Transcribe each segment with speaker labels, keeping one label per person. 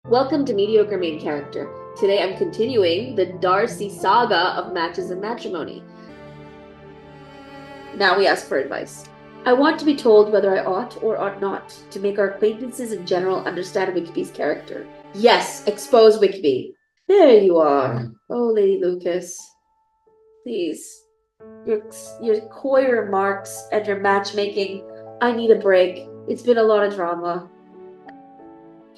Speaker 1: Welcome to Mediocre Main Character. Today I'm continuing the Darcy saga of matches and matrimony. Now we ask for advice. I want to be told whether I ought or ought not to make our acquaintances in general understand Wikipe's character. Yes, expose Wikipe. There you are. Oh, Lady Lucas. Please. Your coy remarks and your matchmaking. I need a break. It's been a lot of drama.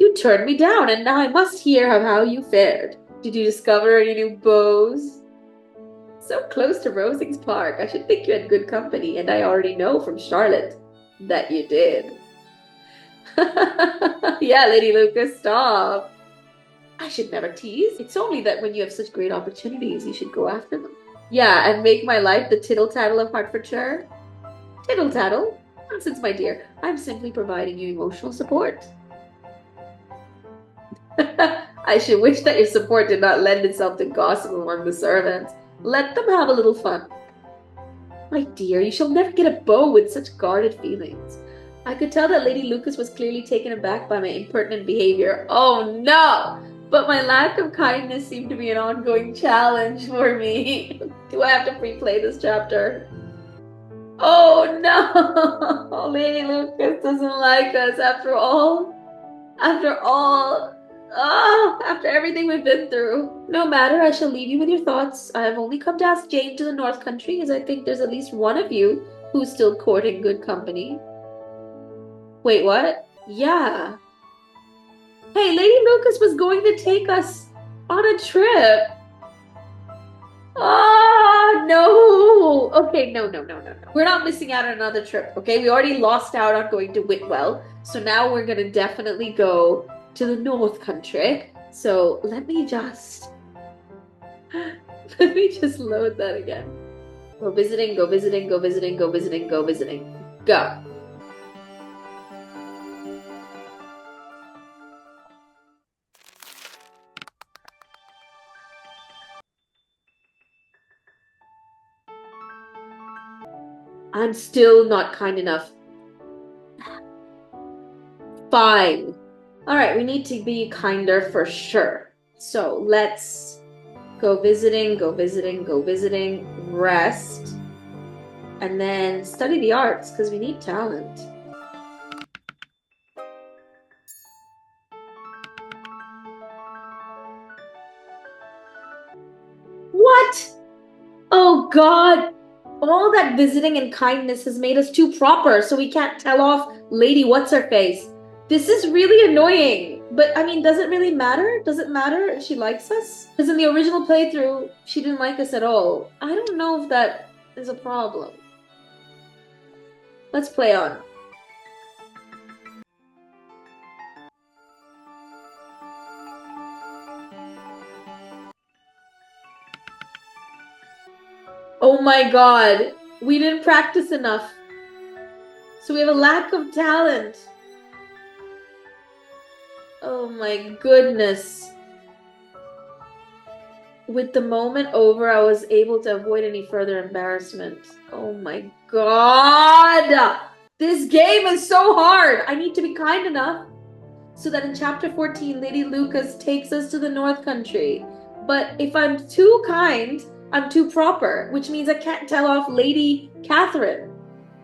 Speaker 1: You turned me down, and now I must hear how you fared. Did you discover any new beaux? So close to Rosings Park. I should think you had good company, and I already know from Charlotte that you did. Yeah, Lady Lucas, stop. I should never tease. It's only that when you have such great opportunities, you should go after them. Yeah, and make my life the tittle-tattle of Hertfordshire. Tittle-tattle? Nonsense, my dear. I'm simply providing you emotional support. I should wish that your support did not lend itself to gossip among the servants. Let them have a little fun. My dear, you shall never get a beau with such guarded feelings. I could tell that Lady Lucas was clearly taken aback by my impertinent behavior. Oh no! But my lack of kindness seemed to be an ongoing challenge for me. Do I have to replay this chapter? Oh no! Lady Lucas doesn't like us after all. After all. Oh, after everything we've been through. No matter, I shall leave you with your thoughts. I have only come to ask Jane to the North Country, as I think there's at least one of you who's still courting good company. Wait, what? Yeah. Hey, Lady Lucas was going to take us on a trip. Oh, no. Okay, no. We're not missing out on another trip, okay? We already lost out on going to Whitwell, so now we're gonna definitely go to the North Country. So let me just load that again. Go visiting, go visiting, go visiting, go visiting, go visiting. Go. I'm still not kind enough. Fine. All right, we need to be kinder for sure. So let's go visiting, go visiting, go visiting, rest, and then study the arts because we need talent. What? Oh God. All that visiting and kindness has made us too proper, so we can't tell off Lady What's-Her-Face. This is really annoying. But, I mean, does it really matter? Does it matter if she likes us? Because in the original playthrough, she didn't like us at all. I don't know if that is a problem. Let's play on. Oh my God. We didn't practice enough. So we have a lack of talent. Oh my goodness. With the moment over, I was able to avoid any further embarrassment. Oh my God! This game is so hard! I need to be kind enough so that in chapter 14, Lady Lucas takes us to the North Country. But if I'm too kind, I'm too proper, which means I can't tell off Lady Catherine.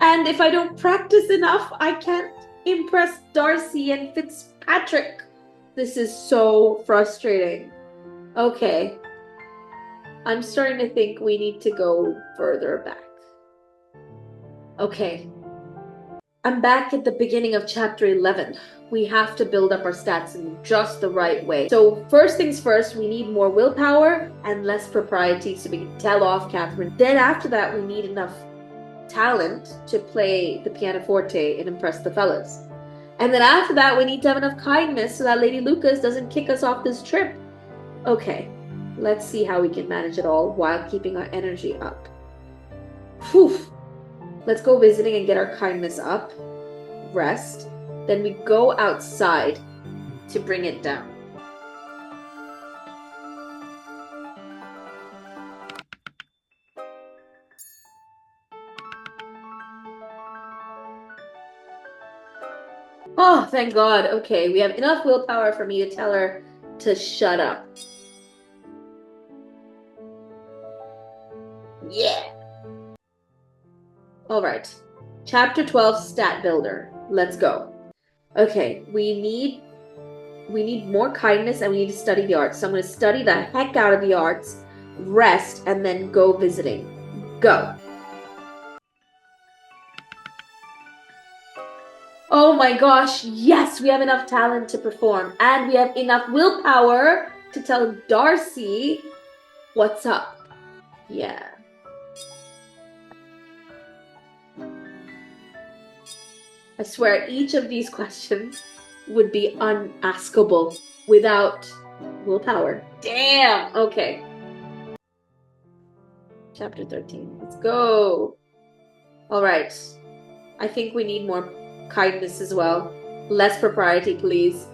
Speaker 1: And if I don't practice enough, I can't impress Darcy and Fitzpatrick. This is so frustrating. Okay. I'm starting to think we need to go further back. Okay. I'm back at the beginning of chapter 11. We have to build up our stats in just the right way. So first things first, we need more willpower and less propriety so we can tell off Catherine. Then after that, we need enough talent to play the pianoforte and impress the fellas. And then after that, we need to have enough kindness so that Lady Lucas doesn't kick us off this trip. Okay, let's see how we can manage it all while keeping our energy up. Whew. Let's go visiting and get our kindness up. Rest. Then we go outside to bring it down. Oh, thank God. Okay, we have enough willpower for me to tell her to shut up. Yeah. All right. Chapter 12, Stat Builder. Let's go. Okay, we need more kindness and we need to study the arts. So I'm going to study the heck out of the arts, rest, and then go visiting. Go. Oh my gosh, yes, we have enough talent to perform, and we have enough willpower to tell Darcy what's up. Yeah. I swear each of these questions would be unaskable without willpower. Damn! Okay. Chapter 13. Let's go. Alright. I think we need more kindness as well. Less propriety, please.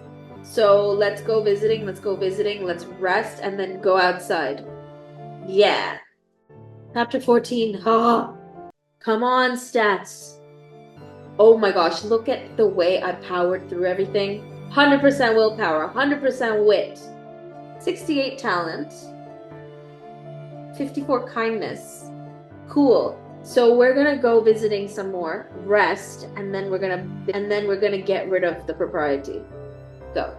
Speaker 1: So let's go visiting, let's rest, and then go outside. Yeah. Chapter 14. Ha! Come on, stats. Oh my gosh, look at the way I powered through everything. 100% willpower, 100% wit, 68 talent, 54 kindness. Cool. So we're gonna go visiting some more, rest, and then we're gonna get rid of the propriety. Go.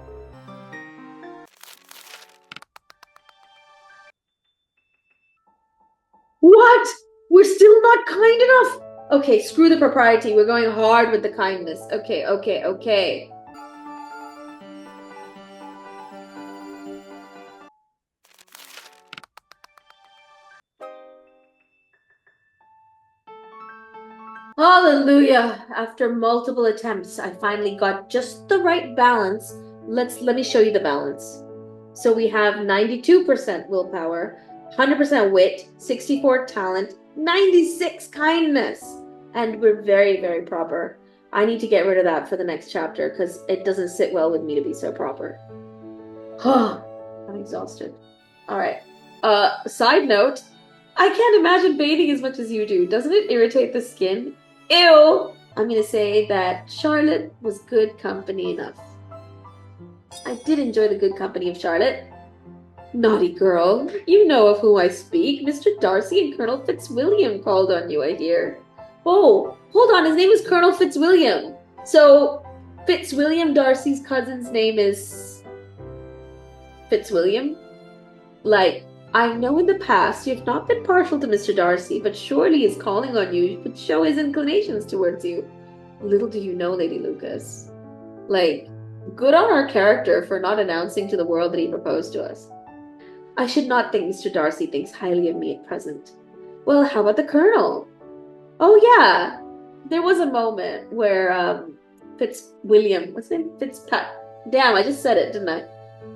Speaker 1: What? We're still not kind enough. Okay, screw the propriety. We're going hard with the kindness. Okay. Hallelujah! After multiple attempts, I finally got just the right balance. Let me show you the balance. So we have 92% willpower, 100% wit, 64 talent, 96 kindness, and we're very, very proper. I need to get rid of that for the next chapter because it doesn't sit well with me to be so proper. I'm exhausted. All right. Side note, I can't imagine bathing as much as you do. Doesn't it irritate the skin? Ew! I'm gonna say that Charlotte was good company enough. I did enjoy the good company of Charlotte. Naughty girl, you know of whom I speak. Mr. Darcy and Colonel Fitzwilliam called on you, I hear. Oh, hold on, his name is Colonel Fitzwilliam. So, Fitzwilliam Darcy's cousin's name is Fitzwilliam? Like, I know in the past you have not been partial to Mr. Darcy, but surely his calling on you would show his inclinations towards you. Little do you know, Lady Lucas. Like, good on our character for not announcing to the world that he proposed to us. I should not think Mr. Darcy thinks highly of me at present. Well, how about the Colonel? Oh yeah, there was a moment where Fitzwilliam, what's his name? Damn, I just said it, didn't I?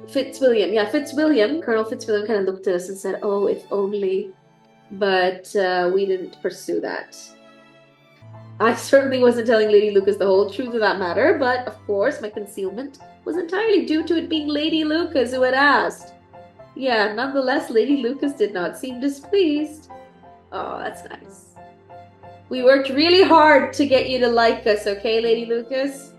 Speaker 1: Fitzwilliam, yeah, Fitzwilliam. Colonel Fitzwilliam kind of looked at us and said, "Oh, if only," but we didn't pursue that. I certainly wasn't telling Lady Lucas the whole truth of that matter, but of course my concealment was entirely due to it being Lady Lucas who had asked. Yeah, nonetheless, Lady Lucas did not seem displeased. Oh, that's nice. We worked really hard to get you to like us, okay, Lady Lucas?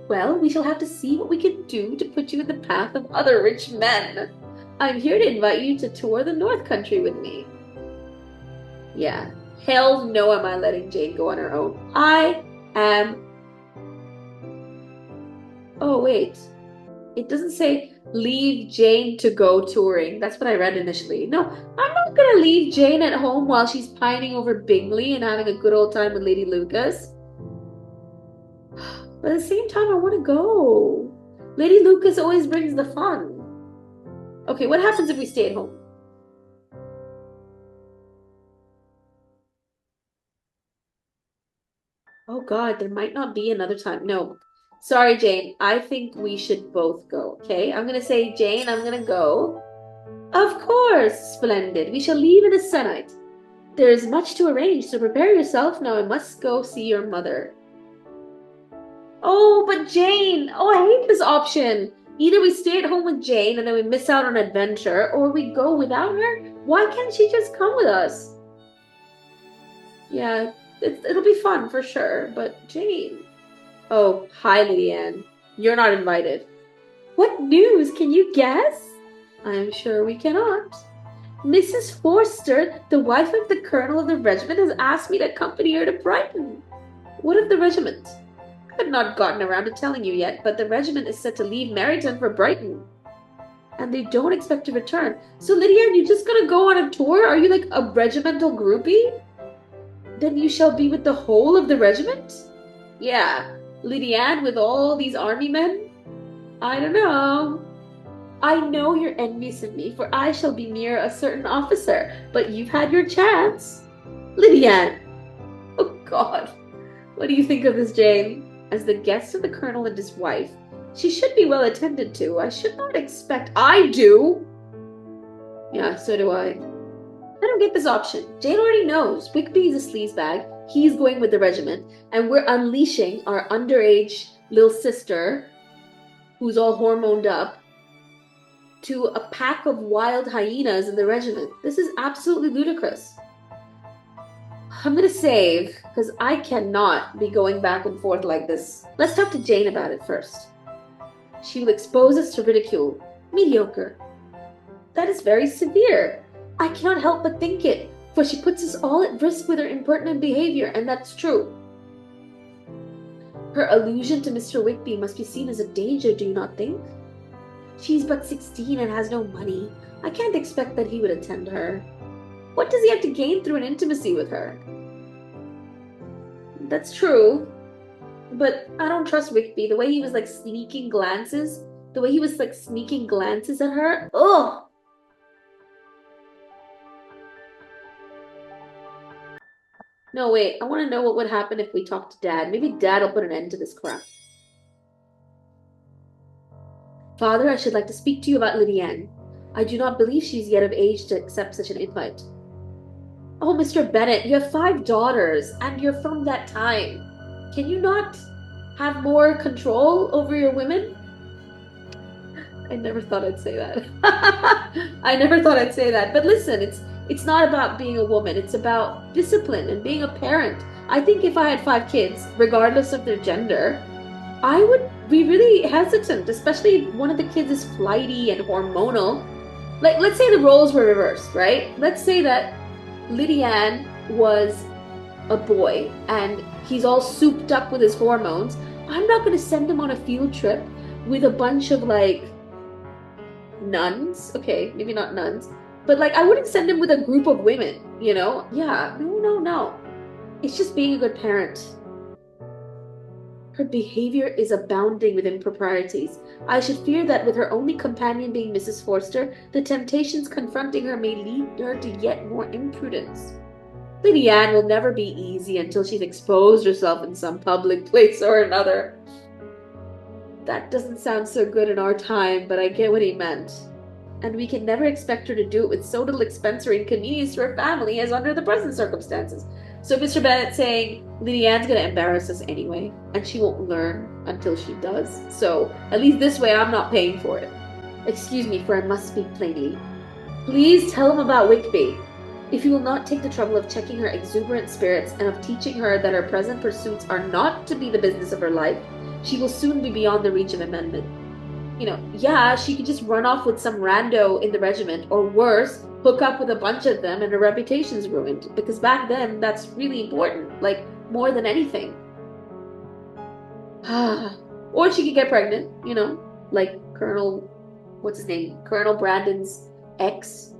Speaker 1: Well, we shall have to see what we can do to put you in the path of other rich men. I'm here to invite you to tour the North Country with me. Yeah, hell no am I letting Jane go on her own. I am... Oh, wait. It doesn't say leave Jane to go touring. That's what I read initially. No, I'm not gonna leave Jane at home while she's pining over Bingley and having a good old time with Lady Lucas. But at the same time, I want to go. Lady Lucas always brings the fun. Okay, what happens if we stay at home? Oh God, there might not be another time. No. Sorry, Jane. I think we should both go, okay? I'm going to say, Jane, I'm going to go. Of course. Splendid. We shall leave in a sennight. There is much to arrange, so prepare yourself. Now I must go see your mother. Oh, but Jane! Oh, I hate this option. Either we stay at home with Jane and then we miss out on adventure, or we go without her. Why can't she just come with us? Yeah, it'll be fun for sure, but Jane... Oh, hi, Lady Anne. You're not invited. What news? Can you guess? I am sure we cannot. Mrs. Forster, the wife of the colonel of the regiment, has asked me to accompany her to Brighton. What of the regiment? I have not gotten around to telling you yet, but the regiment is set to leave Meryton for Brighton. And they don't expect to return. So, Lydia, are you just gonna go on a tour? Are you like a regimental groupie? Then you shall be with the whole of the regiment? Yeah, Lydia with all these army men? I don't know. I know you're envious of me, for I shall be near a certain officer, but you've had your chance. Lydia! Oh, God. What do you think of this, Jane? As the guest of the colonel and his wife, she should be well attended to. I should not expect... I do! Yeah, so do I. I don't get this option. Jane already knows. Wickby is a sleazebag. He's going with the regiment. And we're unleashing our underage little sister, who's all hormoned up, to a pack of wild hyenas in the regiment. This is absolutely ludicrous. I'm gonna save, because I cannot be going back and forth like this. Let's talk to Jane about it first. She will expose us to ridicule. Mediocre. That is very severe. I cannot help but think it, for she puts us all at risk with her impertinent behavior, and that's true. Her allusion to Mr. Wickby must be seen as a danger, do you not think? She's but 16 and has no money. I can't expect that he would attend her. What does he have to gain through an intimacy with her? That's true. But I don't trust Wickby. The way he was like sneaking glances. The way he was like sneaking glances at her. Ugh! No, wait. I want to know what would happen if we talk to Dad. Maybe Dad will put an end to this crap. Father, I should like to speak to you about Lydia. I do not believe she's yet of age to accept such an invite. Oh, Mr. Bennet, you have 5 daughters, and you're from that time. Can you not have more control over your women? I never thought I'd say that. I never thought I'd say that. But listen, it's not about being a woman. It's about discipline and being a parent. I think if I had 5 kids, regardless of their gender, I would be really hesitant, especially if one of the kids is flighty and hormonal. Like, let's say the roles were reversed, right? Let's say that Lydia was a boy and he's all souped up with his hormones. I'm not going to send him on a field trip with a bunch of like nuns. Okay, maybe not nuns, but like I wouldn't send him with a group of women, you know? Yeah, no. It's just being a good parent. Her behavior is abounding with improprieties. I should fear that with her only companion being Mrs. Forster, the temptations confronting her may lead her to yet more imprudence. Lady Anne will never be easy until she's exposed herself in some public place or another. That doesn't sound so good in our time, but I get what he meant. And we can never expect her to do it with so little expense or inconvenience to her family as under the present circumstances. So Mr. Bennet saying, Lady Anne's going to embarrass us anyway, and she won't learn until she does. So at least this way I'm not paying for it. Excuse me, for I must speak plainly. Please tell him about Wickby. If you will not take the trouble of checking her exuberant spirits and of teaching her that her present pursuits are not to be the business of her life, she will soon be beyond the reach of amendment. You know, yeah, she could just run off with some rando in the regiment, or worse, hook up with a bunch of them and her reputation's ruined. Because back then, that's really important, like, more than anything. Or she could get pregnant, you know, like Colonel, what's his name? Colonel Brandon's ex.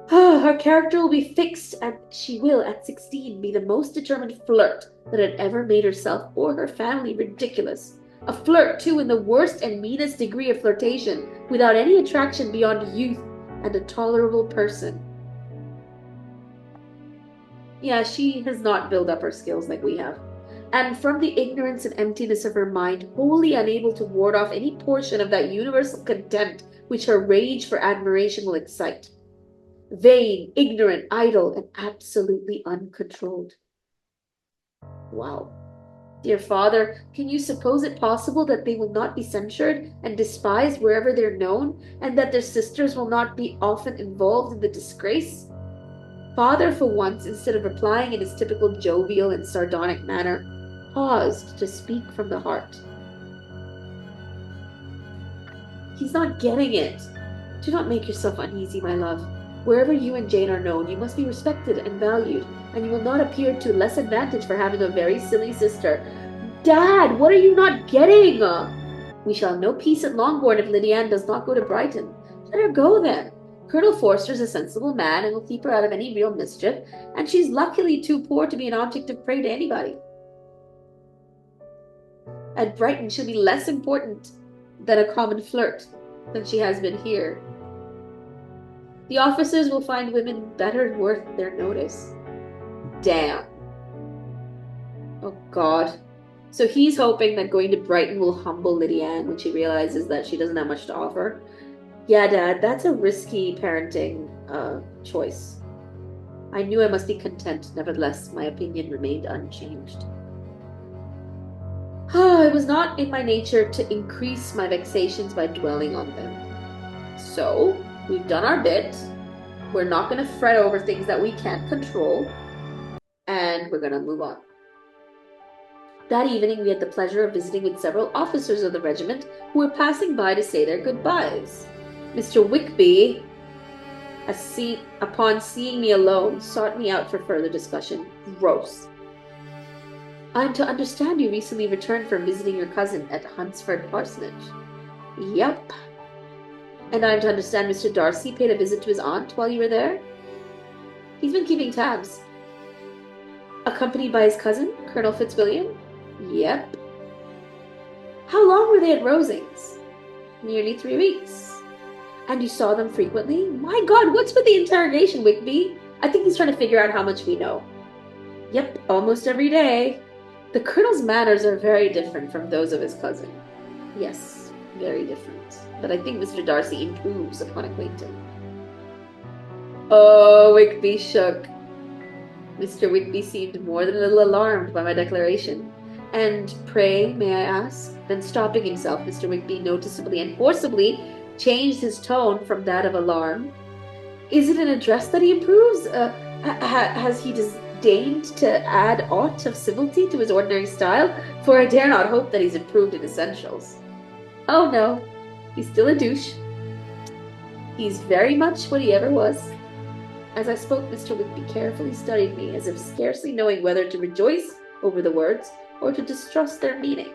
Speaker 1: Her character will be fixed, and she will, at 16, be the most determined flirt that had ever made herself or her family ridiculous. A flirt, too, in the worst and meanest degree of flirtation, without any attraction beyond youth and a tolerable person. Yeah, she has not built up her skills like we have. And from the ignorance and emptiness of her mind, wholly unable to ward off any portion of that universal contempt which her rage for admiration will excite. Vain, ignorant, idle, and absolutely uncontrolled. Wow. Dear father, can you suppose it possible that they will not be censured and despised wherever they're known, and that their sisters will not be often involved in the disgrace? Father, for once, instead of replying in his typical jovial and sardonic manner, paused to speak from the heart. He's not getting it. Do not make yourself uneasy, my love. Wherever you and Jane are known, you must be respected and valued, and you will not appear to less advantage for having a very silly sister. Dad, what are you not getting? We shall have no peace at Longbourn if Lady Anne does not go to Brighton. Let her go then. Colonel Forster's a sensible man and will keep her out of any real mischief, and she's luckily too poor to be an object of prey to anybody. At Brighton, she'll be less important than a common flirt than she has been here. The officers will find women better worth their notice. Damn. Oh, God. So he's hoping that going to Brighton will humble Lady Anne when she realizes that she doesn't have much to offer. Yeah, Dad, that's a risky parenting choice. I knew I must be content. Nevertheless, my opinion remained unchanged. It was not in my nature to increase my vexations by dwelling on them. So, we've done our bit. We're not going to fret over things that we can't control. And we're going to move on. That evening, we had the pleasure of visiting with several officers of the regiment who were passing by to say their goodbyes. Mr. Wickby, upon seeing me alone, sought me out for further discussion. Gross. I am to understand you recently returned from visiting your cousin at Hunsford Parsonage. Yep. And I am to understand Mr. Darcy paid a visit to his aunt while you were there? He's been keeping tabs. Accompanied by his cousin, Colonel Fitzwilliam? Yep. How long were they at Rosings? Nearly 3 weeks. And you saw them frequently? My God, what's with the interrogation, Wickby? I think he's trying to figure out how much we know. Yep, almost every day. The Colonel's manners are very different from those of his cousin. Yes, very different. But I think Mr. Darcy improves upon acquaintance. Oh, Wickby shook. Mr. Wickby seemed more than a little alarmed by my declaration. And pray, may I ask? Then stopping himself, Mr. Wickby noticeably and forcibly changed his tone from that of alarm. Is it in address that he improves? Has he deigned to add aught of civility to his ordinary style? For I dare not hope that he's improved in essentials. Oh no, he's still a douche. He's very much what he ever was. As I spoke, Mr. Wickby carefully studied me, as if scarcely knowing whether to rejoice over the words or to distrust their meaning.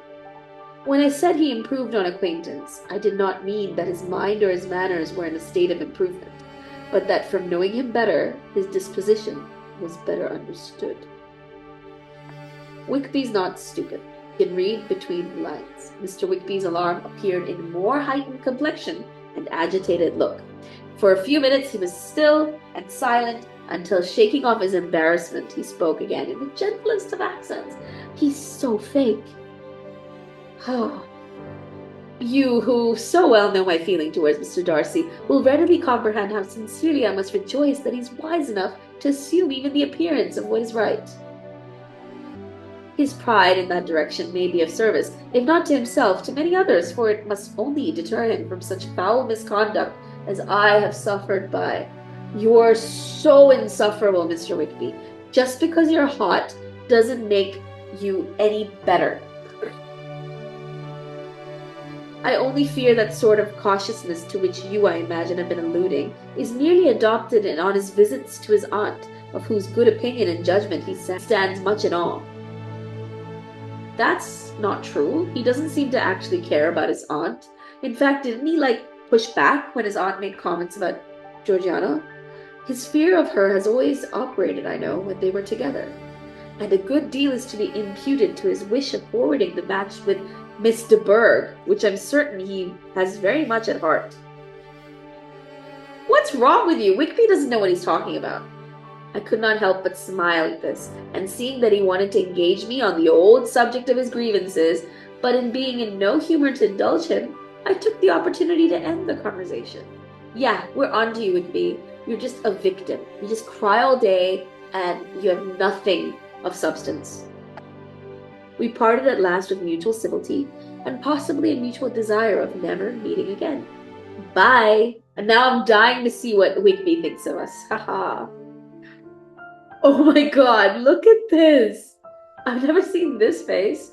Speaker 1: When I said he improved on acquaintance, I did not mean that his mind or his manners were in a state of improvement, but that from knowing him better, his disposition was better understood. Wickby's not stupid. He can read between the lines. Mr. Wickby's alarm appeared in more heightened complexion and agitated look. For a few minutes he was still and silent, until, shaking off his embarrassment, he spoke again in the gentlest of accents. He's so fake. Oh. You, who so well know my feeling towards Mr. Darcy, will readily comprehend how sincerely I must rejoice that he's wise enough to assume even the appearance of what is right. His pride in that direction may be of service, if not to himself, to many others, for it must only deter him from such foul misconduct as I have suffered by. You're so insufferable, Mr. Wickby. Just because you're hot doesn't make you any better. I only fear that sort of cautiousness to which you, I imagine, have been alluding, is merely adopted on his visits to his aunt, of whose good opinion and judgment he stands much in awe. That's not true. He doesn't seem to actually care about his aunt. In fact, didn't he, push back when his aunt made comments about Georgiana? His fear of her has always operated, I know, when they were together. And a good deal is to be imputed to his wish of forwarding the match with Miss de Bourgh, which I'm certain he has very much at heart. What's wrong with you? Wickby doesn't know what he's talking about. I could not help but smile at this, and seeing that he wanted to engage me on the old subject of his grievances, but in being in no humor to indulge him, I took the opportunity to end the conversation. Yeah, we're on to you, Wickby. You're just a victim. You just cry all day, and you have nothing of substance. We parted at last with mutual civility, and possibly a mutual desire of never meeting again. Bye! And now I'm dying to see what Wickby thinks of us. Haha. Oh my God, look at this! I've never seen this face.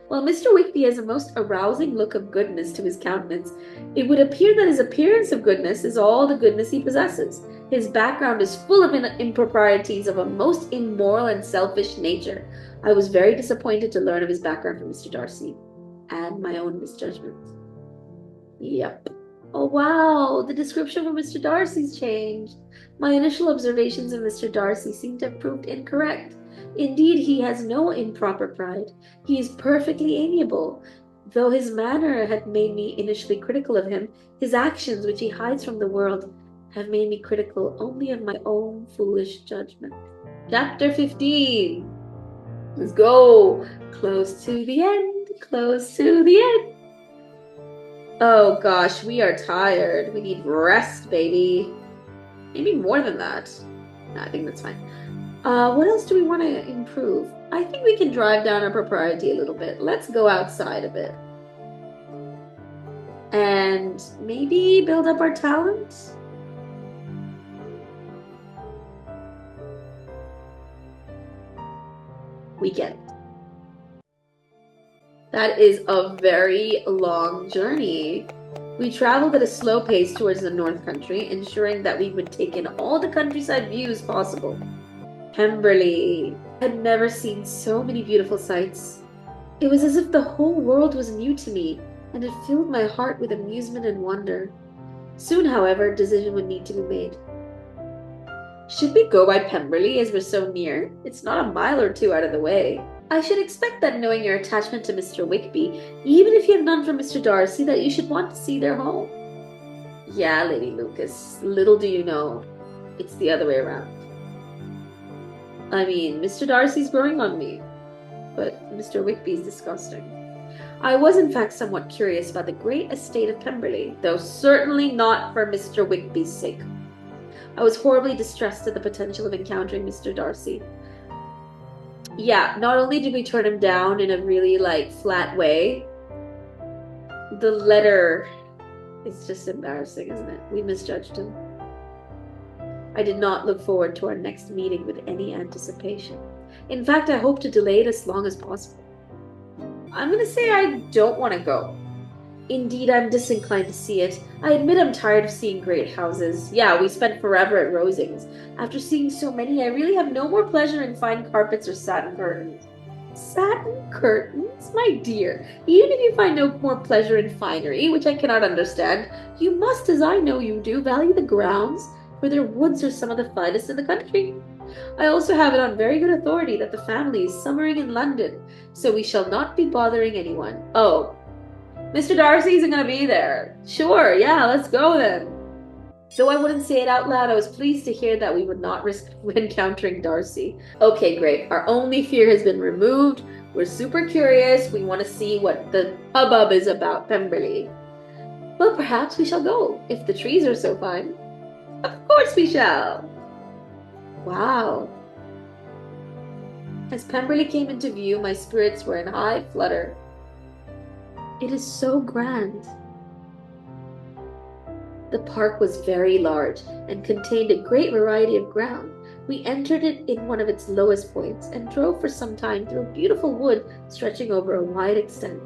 Speaker 1: While Mr. Wigby has a most arousing look of goodness to his countenance, it would appear that his appearance of goodness is all the goodness he possesses. His background is full of improprieties of a most immoral and selfish nature. I was very disappointed to learn of his background from Mr. Darcy, and my own misjudgment. Yep. Oh wow, the description for Mr. Darcy's changed. My initial observations of Mr. Darcy seem to have proved incorrect. Indeed, he has no improper pride. He is perfectly amiable. Though his manner had made me initially critical of him, his actions, which he hides from the world, have made me critical only of my own foolish judgment. Chapter 15. Let's go. Close to the end. Close to the end. Oh gosh, we are tired. We need rest, baby. Maybe more than that. No, I think that's fine. What else do we want to improve? I think we can drive down our propriety a little bit. Let's go outside a bit. And maybe build up our talents? Weekend. That is a very long journy. We traveled at a slow pace towards the North Country, ensuring that we would take in all the countryside views possible. Pemberley. I had never seen so many beautiful sights. It was as if the whole world was new to me, and it filled my heart with amusement and wonder. Soon, however, a decision would need to be made. Should we go by Pemberley as we're so near? It's not a mile or two out of the way. I should expect that, knowing your attachment to Mr. Wigby, even if you have none for Mr. Darcy, that you should want to see their home. Yeah, Lady Lucas, little do you know, it's the other way around. I mean, Mr. Darcy's growing on me, but Mr. Wigby's disgusting. I was in fact somewhat curious about the great estate of Pemberley, though certainly not for Mr. Wigby's sake. I was horribly distressed at the potential of encountering Mr. Darcy. Yeah, not only did we turn him down in a really, flat way, the letter is just embarrassing, isn't it? We misjudged him. I did not look forward to our next meeting with any anticipation. In fact, I hope to delay it as long as possible. I'm going to say I don't want to go. Indeed, I'm disinclined to see it. I admit I'm tired of seeing great houses. Yeah, we spent forever at Rosings. After seeing so many, I really have no more pleasure in fine carpets or satin curtains. Satin curtains? My dear, even if you find no more pleasure in finery, which I cannot understand, you must, as I know you do, value the grounds, for their woods are some of the finest in the country. I also have it on very good authority that the family is summering in London, so we shall not be bothering anyone. Oh, Mr. Darcy isn't going to be there. Sure, yeah, let's go then. Though I wouldn't say it out loud, I was pleased to hear that we would not risk encountering Darcy. Okay, great. Our only fear has been removed. We're super curious. We want to see what the hubbub is about Pemberley. Well, perhaps we shall go, if the trees are so fine. Of course we shall. Wow. As Pemberley came into view, my spirits were in high flutter. It is so grand. The park was very large and contained a great variety of ground. We entered it in one of its lowest points and drove for some time through a beautiful wood stretching over a wide extent.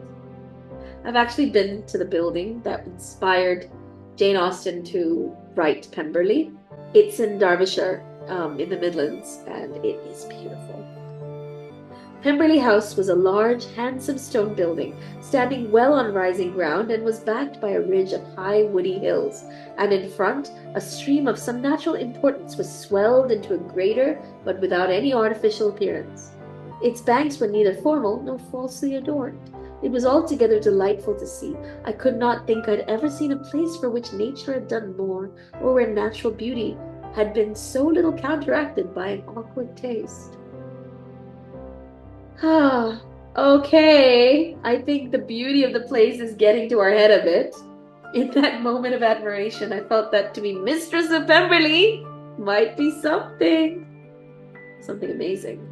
Speaker 1: I've actually been to the building that inspired Jane Austen to write Pemberley. It's in Derbyshire, in the Midlands, and it is beautiful. Pemberley House was a large, handsome stone building, standing well on rising ground, and was backed by a ridge of high woody hills, and in front a stream of some natural importance was swelled into a greater, but without any artificial appearance. Its banks were neither formal nor falsely adorned. It was altogether delightful to see. I could not think I'd ever seen a place for which nature had done more, or where natural beauty had been so little counteracted by an awkward taste. Okay, I think the beauty of the place is getting to our head a bit. In that moment of admiration, I felt that to be mistress of Pemberley might be something amazing.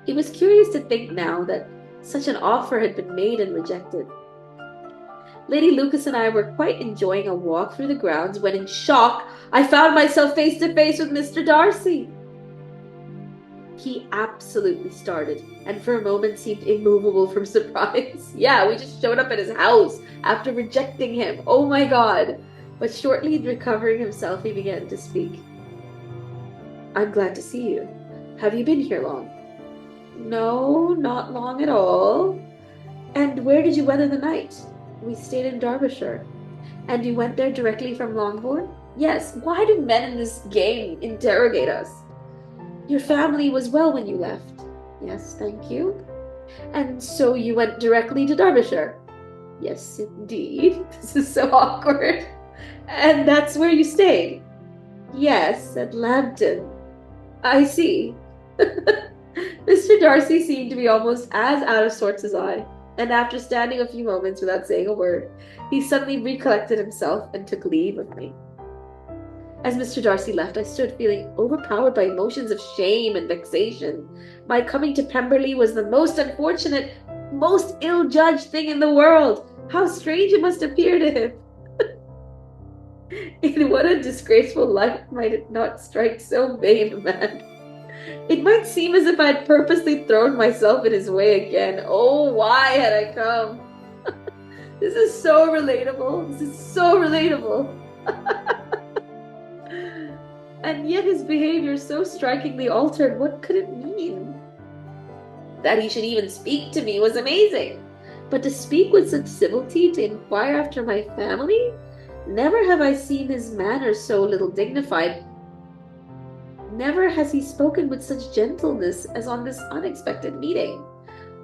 Speaker 1: It was curious to think now that such an offer had been made and rejected. Lady Lucas and I were quite enjoying a walk through the grounds when, in shock, I found myself face to face with Mr. Darcy. He absolutely started, and for a moment seemed immovable from surprise. Yeah, we just showed up at his house after rejecting him. Oh my god. But shortly recovering himself, he began to speak. I'm glad to see you. Have you been here long? No, not long at all. And where did you weather the night? We stayed in Derbyshire. And you went there directly from Longbourn? Yes. Why do men in this game interrogate us? Your family was well when you left. Yes, thank you. And so you went directly to Derbyshire? Yes, indeed. This is so awkward. And that's where you stayed? Yes, at Lambton. I see. Mr. Darcy seemed to be almost as out of sorts as I, and after standing a few moments without saying a word, he suddenly recollected himself and took leave of me. As Mr. Darcy left, I stood feeling overpowered by emotions of shame and vexation. My coming to Pemberley was the most unfortunate, most ill-judged thing in the world. How strange it must appear to him. In what a disgraceful light might it not strike so vain a man? It might seem as if I had purposely thrown myself in his way again. Oh, why had I come? This is so relatable. This is so relatable. And yet his behavior so strikingly altered. What could it mean? That he should even speak to me was amazing. But to speak with such civility, to inquire after my family? Never have I seen his manners so little dignified. Never has he spoken with such gentleness as on this unexpected meeting.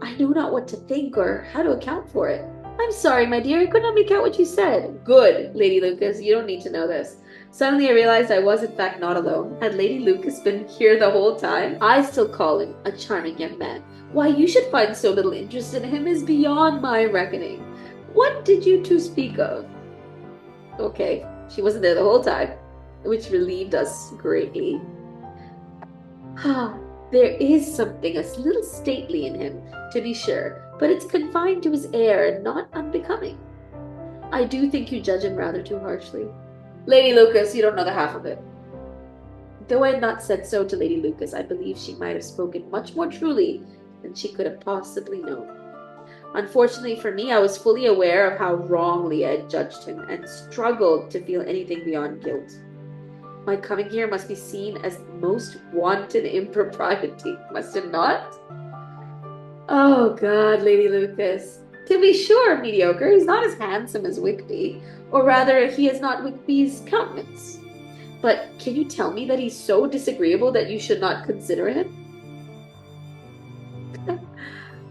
Speaker 1: I know not what to think or how to account for it. I'm sorry, my dear, I could not make out what you said. Good, Lady Lucas, you don't need to know this. Suddenly I realized I was in fact not alone. Had Lady Lucas been here the whole time? I still call him a charming young man. Why you should find so little interest in him is beyond my reckoning. What did you two speak of? Okay, she wasn't there the whole time, which relieved us greatly. There is something a little stately in him, to be sure, but it's confined to his air and not unbecoming. I do think you judge him rather too harshly. Lady Lucas, you don't know the half of it. Though I had not said so to Lady Lucas, I believe she might have spoken much more truly than she could have possibly known. Unfortunately for me, I was fully aware of how wrongly I had judged him and struggled to feel anything beyond guilt. My coming here must be seen as the most wanton impropriety, must it not? Oh God, Lady Lucas. To be sure, mediocre, he's not as handsome as Whitby, or rather, he has not Whitby's countenance. But can you tell me that he's so disagreeable that you should not consider him?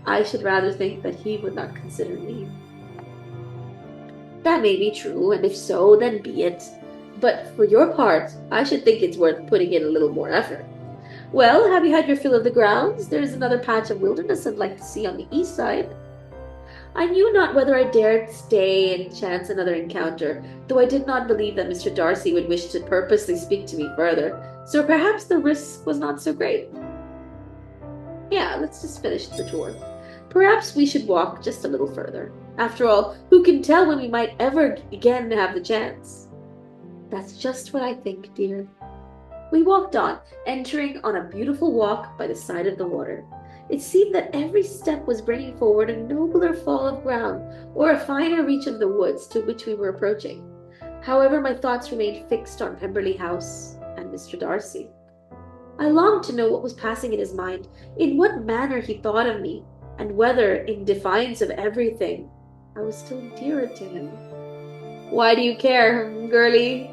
Speaker 1: I should rather think that he would not consider me. That may be true, and if so, then be it. But for your part, I should think it's worth putting in a little more effort. Well, have you had your fill of the grounds? There is another patch of wilderness I'd like to see on the east side. I knew not whether I dared stay and chance another encounter, though I did not believe that Mr. Darcy would wish to purposely speak to me further, so perhaps the risk was not so great. Yeah, let's just finish the tour. Perhaps we should walk just a little further. After all, who can tell when we might ever again have the chance? That's just what I think, dear. We walked on, entering on a beautiful walk by the side of the water. It seemed that every step was bringing forward a nobler fall of ground, or a finer reach of the woods to which we were approaching. However, my thoughts remained fixed on Pemberley House and Mr. Darcy. I longed to know what was passing in his mind, in what manner he thought of me, and whether, in defiance of everything, I was still dearer to him. Why do you care, girlie?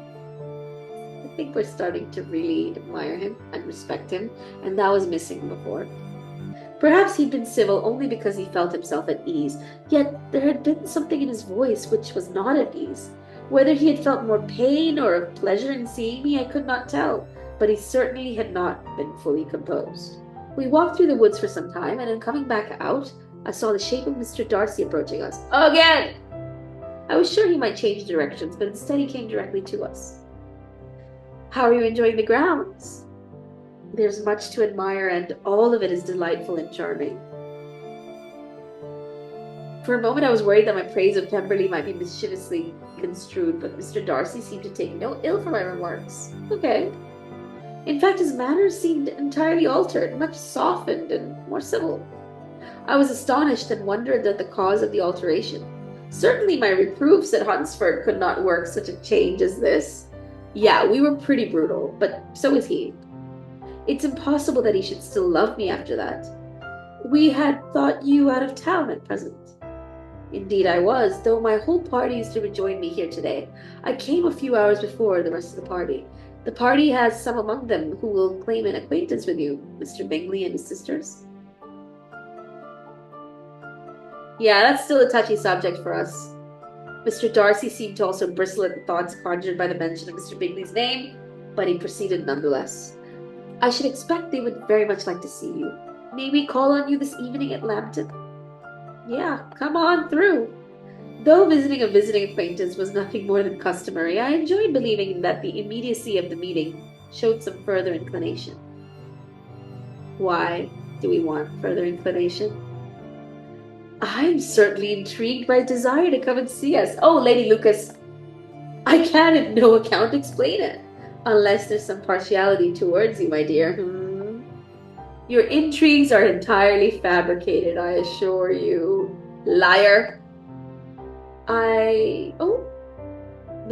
Speaker 1: I think we're starting to really admire him and respect him, and that was missing before. Perhaps he'd been civil only because he felt himself at ease, yet there had been something in his voice which was not at ease. Whether he had felt more pain or of pleasure in seeing me, I could not tell, but he certainly had not been fully composed. We walked through the woods for some time, and in coming back out, I saw the shape of Mr. Darcy approaching us. Again! I was sure he might change directions, but instead he came directly to us. How are you enjoying the grounds? There's much to admire, and all of it is delightful and charming. For a moment I was worried that my praise of Pemberley might be mischievously construed, but Mr. Darcy seemed to take no ill from my remarks. Okay. In fact, his manners seemed entirely altered, much softened and more civil. I was astonished and wondered at the cause of the alteration. Certainly my reproofs at Hunsford could not work such a change as this. Yeah, we were pretty brutal, but so was he. It's impossible that he should still love me after that. We had thought you out of town at present. Indeed I was, though my whole party is to rejoin me here today. I came a few hours before the rest of the party. The party has some among them who will claim an acquaintance with you, Mr. Bingley and his sisters. Yeah, that's still a touchy subject for us. Mr. Darcy seemed to also bristle at the thoughts conjured by the mention of Mr. Bingley's name, but he proceeded nonetheless. I should expect they would very much like to see you. May we call on you this evening at Lambton? Yeah, come on through. Though visiting a visiting acquaintance was nothing more than customary, I enjoyed believing that the immediacy of the meeting showed some further inclination. Why do we want further inclination? I'm certainly intrigued by a desire to come and see us. Oh, Lady Lucas, I can in no account explain it, unless there's some partiality towards you, my dear. Your intrigues are entirely fabricated, I assure you. Liar. Oh,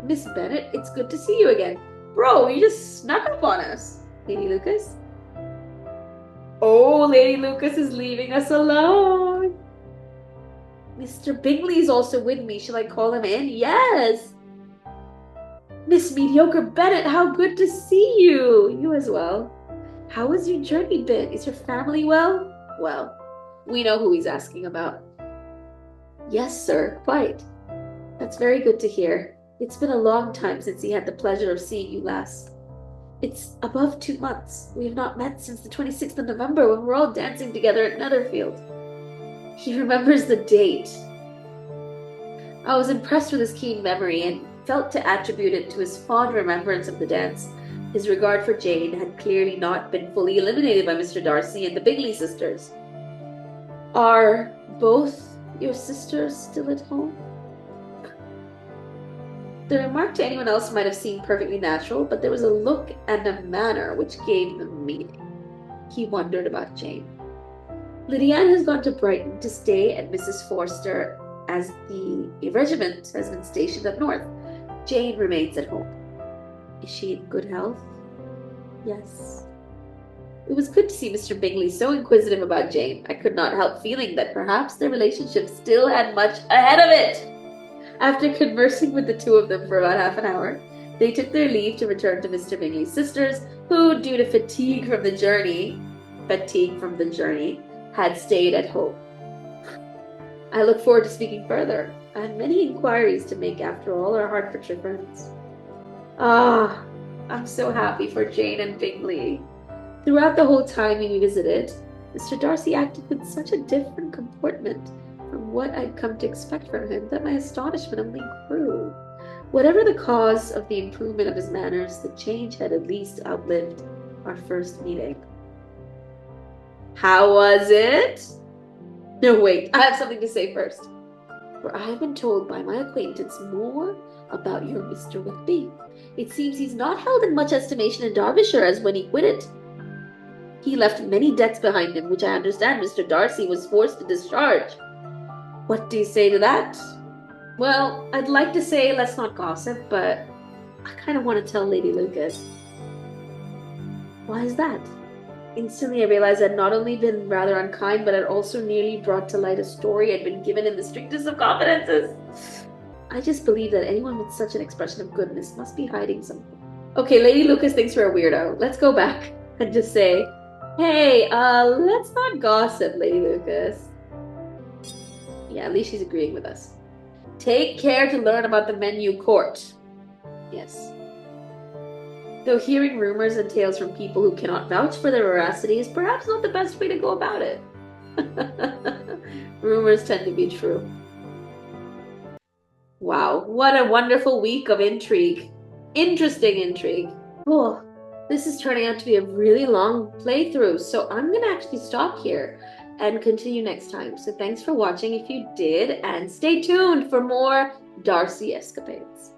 Speaker 1: Miss Bennet, it's good to see you again. Bro, you just snuck up on us. Lady Lucas? Oh, Lady Lucas is leaving us alone. Mr. Bingley's also with me. Shall I call him in? Yes. Miss Mediocre Bennet, how good to see you. You as well. How has your journey been? Is your family well? Well, we know who he's asking about. Yes, sir, quite. That's very good to hear. It's been a long time since he had the pleasure of seeing you last. It's above 2 months. We have not met since the 26th of November when we were all dancing together at Netherfield. He remembers the date. I was impressed with his keen memory and felt to attribute it to his fond remembrance of the dance. His regard for Jane had clearly not been fully eliminated by Mr. Darcy and the Bingley sisters. Are both your sisters still at home? The remark to anyone else might have seemed perfectly natural, but there was a look and a manner which gave them meaning. He wondered about Jane. Lydianne has gone to Brighton to stay at Mrs. Forster as the regiment has been stationed up north. Jane remains at home. Is she in good health? Yes. It was good to see Mr. Bingley so inquisitive about Jane. I could not help feeling that perhaps their relationship still had much ahead of it. After conversing with the two of them for about half an hour, they took their leave to return to Mr. Bingley's sisters, who, due to fatigue from the journey, had stayed at home. I look forward to speaking further. I have many inquiries to make after all our Hertfordshire friends. I'm so happy for Jane and Bingley. Throughout the whole time we visited, Mr. Darcy acted with such a different comportment from what I'd come to expect from him that my astonishment only grew. Whatever the cause of the improvement of his manners, the change had at least outlived our first meeting. How was it? No, wait, I have something to say first. For I have been told by my acquaintance more about your Mr. Whitby. It seems he's not held in much estimation in Derbyshire as when he quitted. He left many debts behind him, which I understand Mr. Darcy was forced to discharge. What do you say to that? Well, I'd like to say let's not gossip, but I kind of want to tell Lady Lucas. Why is that? Instantly I realized I'd not only been rather unkind, but had also nearly brought to light a story I'd been given in the strictest of confidences. I just believe that anyone with such an expression of goodness must be hiding something. Okay, Lady Lucas thinks we're a weirdo. Let's go back and just say, hey, let's not gossip, Lady Lucas. Yeah, at least she's agreeing with us. Take care to learn about the men you court. Yes. Though hearing rumors and tales from people who cannot vouch for their veracity is perhaps not the best way to go about it. Rumors tend to be true. Wow, what a wonderful week of intrigue. Interesting intrigue. Oh, this is turning out to be a really long playthrough, so I'm going to actually stop here and continue next time. So thanks for watching if you did, and stay tuned for more Darcy escapades.